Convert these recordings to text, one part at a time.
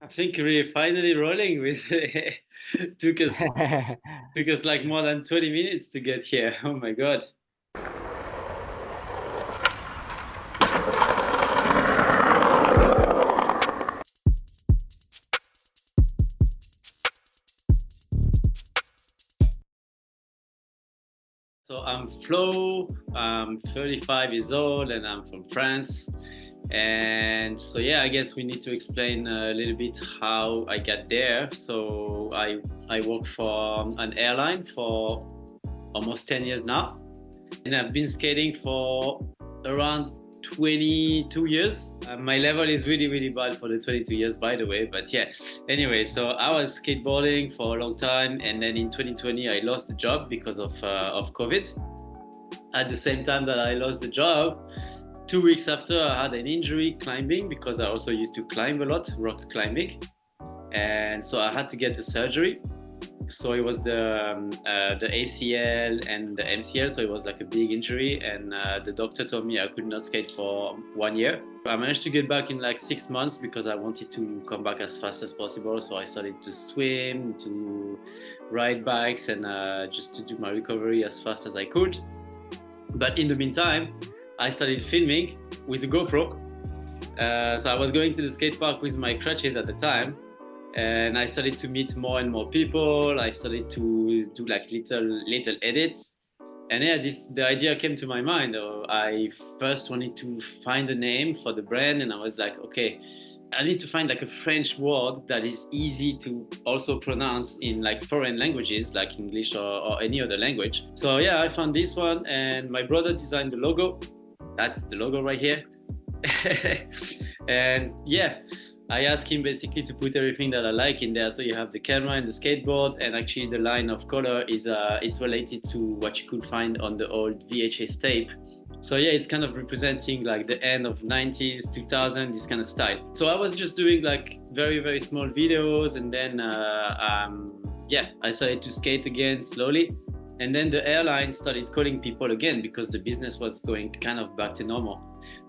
I think we're finally rolling with took us like more than 20 minutes to get here. Oh my god. So I'm Flo, I'm 35 years old and I'm from France. And so yeah, I guess we need to explain a little bit how I got there. So I work for an airline for almost 10 years now. And I've been skating for around 22 years. My level is really bad for the 22 years, by the way. But yeah, anyway, so I was skateboarding for a long time. And then in 2020, I lost the job because of COVID. At the same time that I lost the job, 2 weeks after, I had an injury climbing because I also used to climb a lot, rock climbing. And so I had to get the surgery. So it was the ACL and the MCL, so it was like a big injury. And the doctor told me I could not skate for 1 year. I managed to get back in like 6 months because I wanted to come back as fast as possible. So I started to swim, to ride bikes, and just to do my recovery as fast as I could. But in the meantime, I started filming with a GoPro. So I was going to the skate park with my crutches at the time. And I started to meet more and more people. I started to do like little edits. And yeah, the idea came to my mind. I first wanted to find a name for the brand. And I was like, okay, I need to find like a French word that is easy to also pronounce in like foreign languages, like English or any other language. So yeah, I found this one and my brother designed the logo. That's the logo right here. And yeah, I asked him basically to put everything that I like in there. So you have the camera and the skateboard, and actually the line of color is it's related to what you could find on the old VHS tape. So yeah, it's kind of representing like the end of 90s, 2000, this kind of style. So I was just doing like very small videos, and then yeah, I started to skate again slowly. And then the airline started calling people again because the business was going kind of back to normal.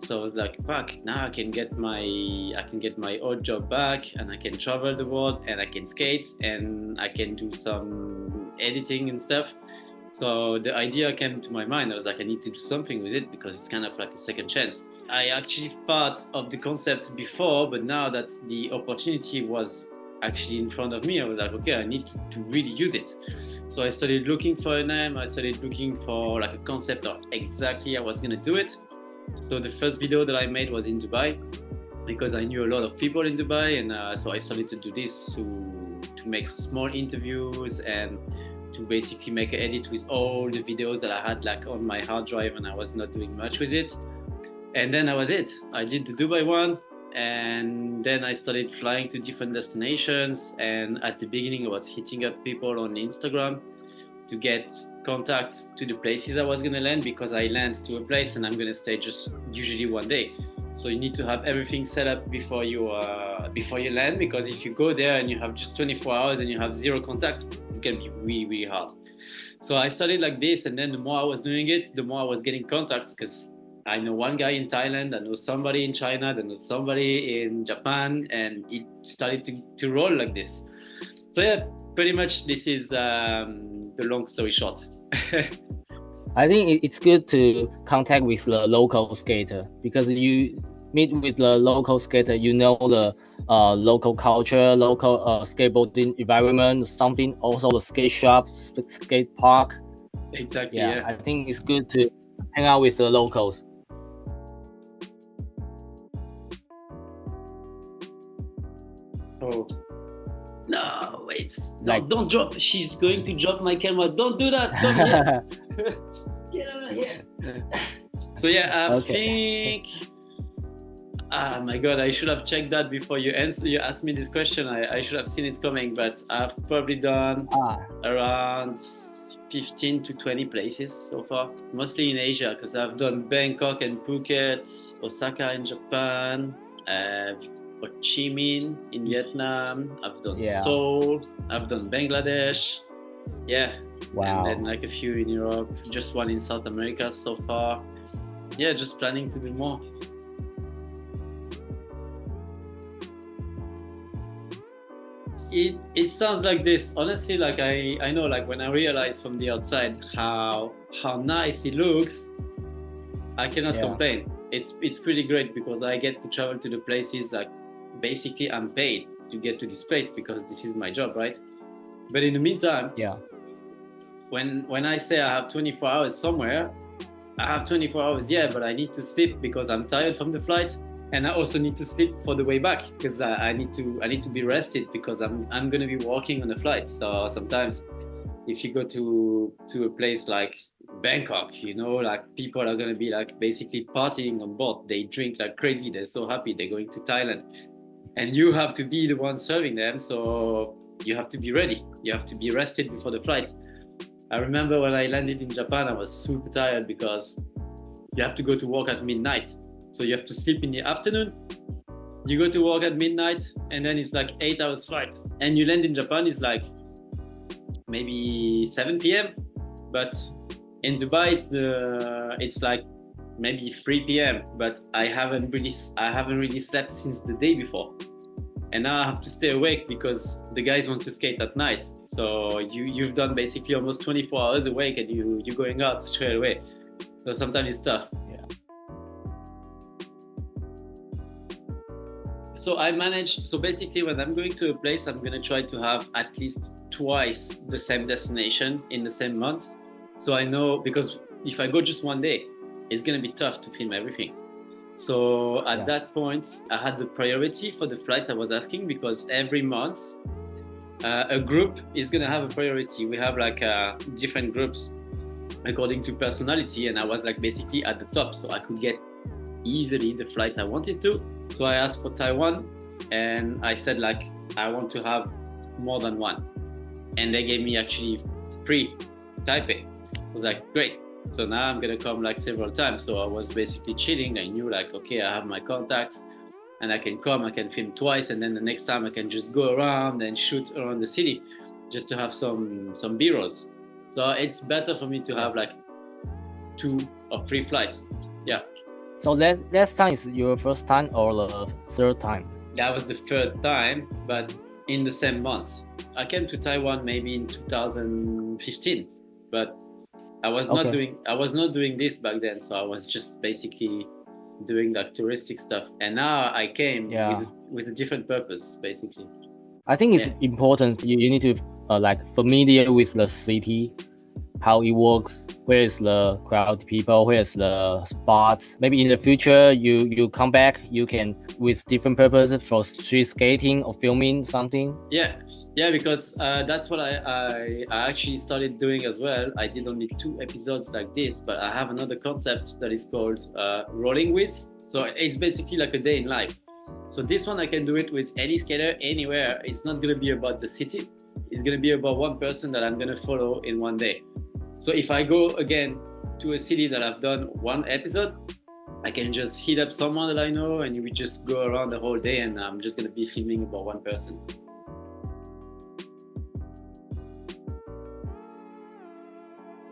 So I was like, fuck, now I can get my old job back, and I can travel the world, and I can skate, and I can do some editing and stuff. So the idea came to my mind. I was like, I need to do something with it because it's kind of like a second chance. I actually thought of the concept before, but now that the opportunity was actually in front of me, I was like, okay, I need to really use it. So I started looking for a name. I started looking for like a concept of exactly how I was gonna do it. So the first video that I made was in Dubai because I knew a lot of people in Dubai, and so I started to do this to make small interviews and to basically make an edit with all the videos that I had like on my hard drive, and I was not doing much with it. And then that was it. I did the Dubai one, and then I started flying to different destinations. And at the beginning, I was hitting up people on Instagram to get contacts to the places I was gonna land, because I land to a place and I'm gonna stay just usually 1 day. So you need to have everything set up before you land, because if you go there and you have just 24 hours and you have zero contact, it's gonna be really hard. So I started like this, and then the more I was doing it, the more I was getting contacts, because I know one guy in Thailand, I know somebody in China, I know somebody in Japan, and it started to roll like this. So yeah, pretty much this is the long story short. I think it's good to contact with the local skater, because you meet with the local skater, you know the local culture, local skateboarding environment, something, also the skate shop, skate park. Exactly. Yeah, I think it's good to hang out with the locals. Oh. No, wait. No, don't drop. She's going to drop my camera. Don't do that. Don't get out of here. So yeah, I think. Oh my God, I should have checked that before you asked me this question. I should have seen it coming, but I've probably done around 15 to 20 places so far, mostly in Asia, because I've done Bangkok and Phuket, Osaka in Japan, Ho Chi Minh in Vietnam, I've done Seoul, I've done Bangladesh, and then like a few in Europe, just one in South America so far. Yeah, just planning to do more. it sounds like this. Honestly, like I know, like when I realize from the outside how nice it looks, I cannot complain. It's pretty great because I get to travel to the places, like basically I'm paid to get to this place because this is my job, right? But in the meantime, when I say I have 24 hours somewhere, I have 24 hours, but I need to sleep because I'm tired from the flight, and I also need to sleep for the way back because I need to be rested because I'm gonna be walking on the flight. So sometimes if you go to a place like Bangkok, like people are gonna be like basically partying on board. They drink like crazy. They're so happy. They're going to Thailand, and you have to be the one serving them. So you have to be ready. You have to be rested before the flight. I remember when I landed in Japan, I was super tired because you have to go to work at midnight. So you have to sleep in the afternoon. You go to work at midnight, and then it's like 8 hours flight. And you land in Japan, it's like maybe 7 p.m. But in Dubai, it's like maybe 3 p.m. But I haven't really slept since the day before. And now I have to stay awake because the guys want to skate at night. So you've done basically almost 24 hours awake, and you're going out straight away. So sometimes it's tough. So I manage. So basically, when I'm going to a place, I'm gonna try to have at least twice the same destination in the same month. So I know, because if I go just one day, it's gonna be tough to film everything. So at that point, I had the priority for the flights I was asking, because every month a group is gonna have a priority. We have like different groups according to personality, and I was like basically at the top, so I could get easily the flight I wanted to. So I asked for Taiwan, and I said like I want to have more than one, and they gave me actually free Taipei. I was like, great. So now I'm gonna come like several times. So I was basically chilling. I knew like, okay, I have my contacts and I can come, I can film twice, and then the next time I can just go around and shoot around the city just to have some B-rolls. So it's better for me to have like 2 or 3 flights. Yeah. So last time is your first time or the third time? That was the third time, but in the same month. I came to Taiwan maybe in 2015, but I was not doing this back then. So I was just basically doing like touristic stuff, and now I came with a different purpose, basically. I think it's important. You need to like familiar with the city, how it works, where is the crowd people, where is the spots. Maybe in the future you come back, you can with different purposes for street skating or filming something. Yeah, because that's what I actually started doing as well. I did only 2 episodes like this, but I have another concept that is called rolling with. So it's basically like a day in life. So this one I can do it with any skater anywhere. It's not going to be about the city. It's going to be about one person that I'm going to follow in one day. So if I go again to a city that I've done 1 episode, I can just hit up someone that I know, and we just go around the whole day, and I'm just going to be filming about one person.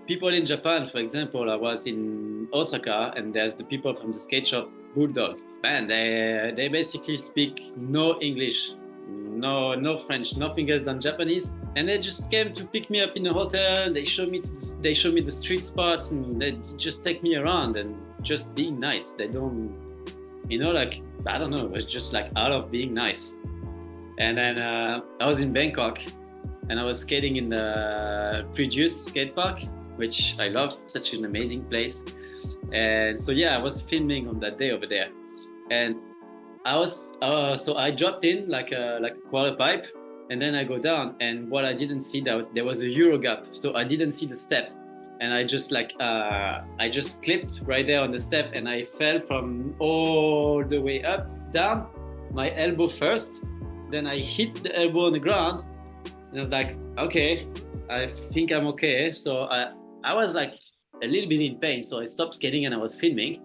People in Japan, for example, I was in Osaka, and there's the people from the skate shop Bulldog. Man, they basically speak no English, no French, nothing else than Japanese, and they just came to pick me up in a hotel. They show me the street spots, and they just take me around and just being nice. They don't, like, I don't know, it was just like out of being nice. And then I was in Bangkok, and I was skating in the Prejuice skate park, which I love, such an amazing place. And so I was filming on that day over there, and I was so I dropped in like a quarter pipe, and then I go down, and what I didn't see, that there was a Euro gap, so I didn't see the step, and I just clipped right there on the step, and I fell from all the way up down, my elbow first, then I hit the elbow on the ground, and I was like, okay, I think I'm okay. So I was like a little bit in pain, so I stopped skating and I was filming.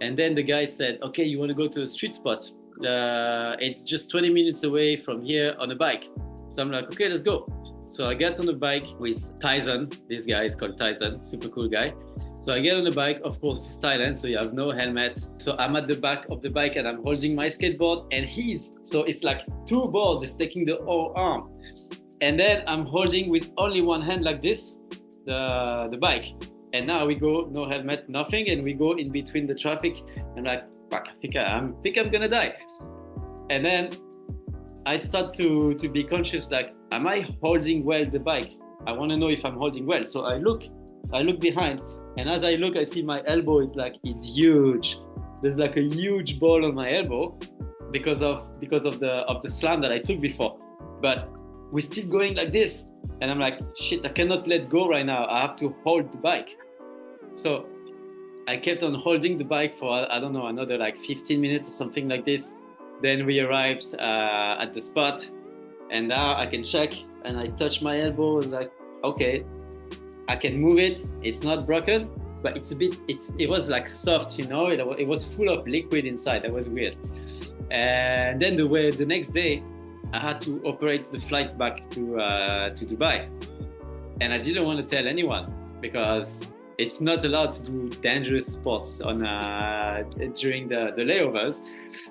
And then the guy said, okay, you want to go to a street spot? It's just 20 minutes away from here on a bike. So I'm like, okay, let's go. So I got on the bike with Tyson. This guy is called Tyson, super cool guy. So I get on the bike, of course it's Thailand, so you have no helmet. So I'm at the back of the bike and I'm holding my skateboard and so it's like two boards, it's taking the whole arm. And then I'm holding with only one hand like this, the bike. And now we go, no helmet, nothing, and we go in between the traffic. I'm like, fuck, I think I'm gonna die. And then I start to be conscious, like, am I holding well the bike? I wanna know if I'm holding well. So I look behind, and as I look, I see my elbow is like, it's huge. There's like a huge ball on my elbow because of the slam that I took before. But we're still going like this. And I'm like, shit, I cannot let go right now. I have to hold the bike. So I kept on holding the bike for, I don't know, another like 15 minutes or something like this. Then we arrived at the spot, and now I can check, and I touch my elbow. I was like, okay, I can move it. It's not broken, but it was like soft, you know. It was full of liquid inside. That was weird. And then the next day, I had to operate the flight back to Dubai, and I didn't want to tell anyone because it's not allowed to do dangerous sports on during the layovers.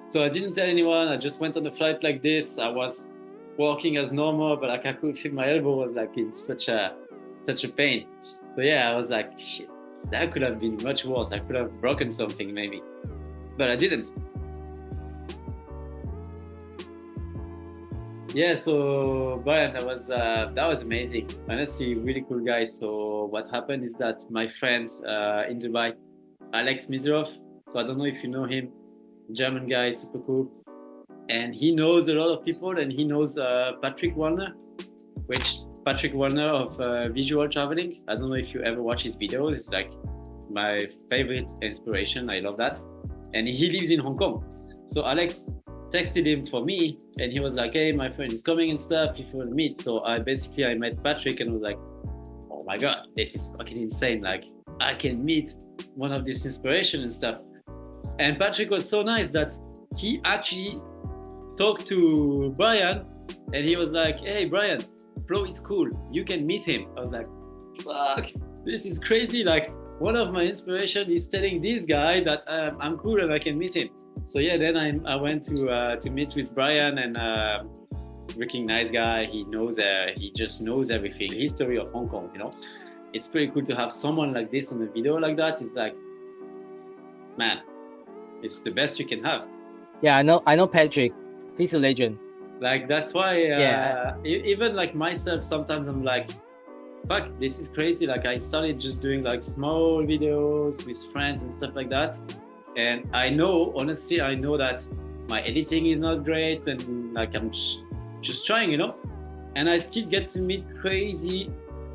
So I didn't tell anyone. I just went on the flight like this. I was walking as normal, but like I could feel my elbow was like in such a pain. So yeah, I was like, shit, that could have been much worse. I could have broken something maybe, but I didn't. Yeah, so Brian, that was amazing. Honestly, really cool guy. So what happened is that my friend in Dubai, Alex Mizerov, so I don't know if you know him, German guy, super cool. And he knows a lot of people, and he knows Patrick Wallner of Visual Traveling. I don't know if you ever watch his videos. It's like my favorite inspiration. I love that. And he lives in Hong Kong. So Alex texted him for me, and he was like, hey, my friend is coming and stuff, if you want to meet. So I met Patrick and was like, oh my God, this is fucking insane. Like, I can meet one of this inspiration and stuff. And Patrick was so nice that he actually talked to Brian, and he was like, hey, Brian, Flo is cool. You can meet him. I was like, fuck, this is crazy. Like, one of my inspiration is telling this guy that I'm cool and I can meet him. So yeah, then I went to meet with Brian, and freaking nice guy. He just knows everything, history of Hong Kong. You know, it's pretty cool to have someone like this on a video like that. It's like, man, it's the best you can have. Yeah, I know Patrick. He's a legend. Like that's why even like myself, sometimes I'm like, fuck, this is crazy. Like I started just doing like small videos with friends and stuff like that. And honestly, I know that my editing is not great, and like I'm just trying, you know, and I still get to meet crazy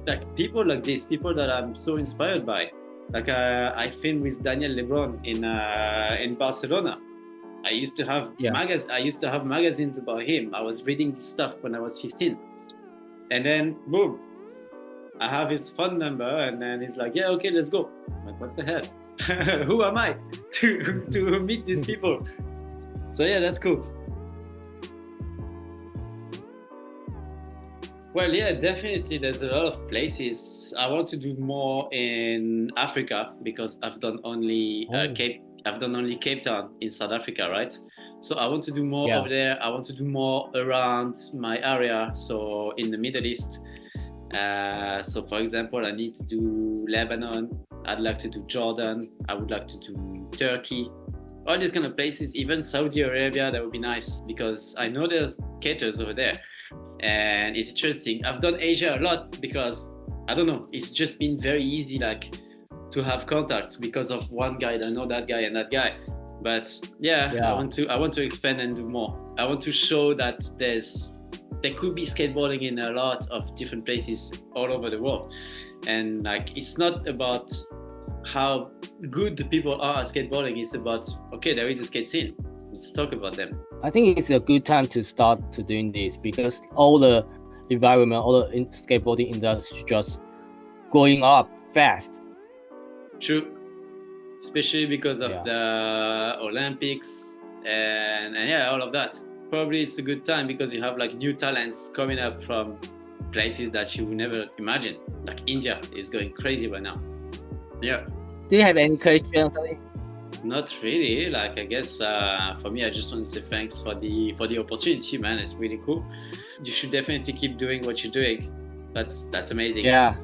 like people like this, people that I'm so inspired by. Like I filmed with Daniel Lebron in Barcelona. I used to have magazines about him. I was reading this stuff when I was 15, and then boom, I have his phone number, and then he's like, yeah, okay, let's go. I'm like, what the hell? Who am I to meet these people? So yeah, that's cool. Well, yeah, definitely there's a lot of places. I want to do more in Africa because I've done only Cape Town in South Africa, right? So I want to do more over there. I want to do more around my area, so in the Middle East. So for example, I need to do Lebanon. I'd like to do Jordan. I would like to do Turkey. All these kind of places, even Saudi Arabia, that would be nice because I know there's skaters over there. And it's interesting. I've done Asia a lot because, I don't know, it's just been very easy like to have contacts because of one guy that know that guy and that guy. But yeah. I want to expand and do more. I want to show that there could be skateboarding in a lot of different places all over the world. And like, it's not about how good the people are at skateboarding. It's about, okay, there is a skate scene. Let's talk about them. I think it's a good time to start to doing this because all the environment, all the skateboarding industry just growing up fast. True. Especially because of the Olympics and yeah, all of that. Probably it's a good time because you have like new talents coming up from places that you would never imagine. Like India is going crazy right now. Yeah. Do you have any question? Something? Not really. Like I guess for me, I just want to say thanks for the opportunity, man. It's really cool. You should definitely keep doing what you're doing. That's amazing. Yeah.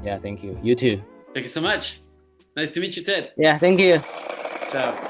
Yeah. Thank you. You too. Thank you so much. Nice to meet you, Ted. Yeah. Thank you. Ciao.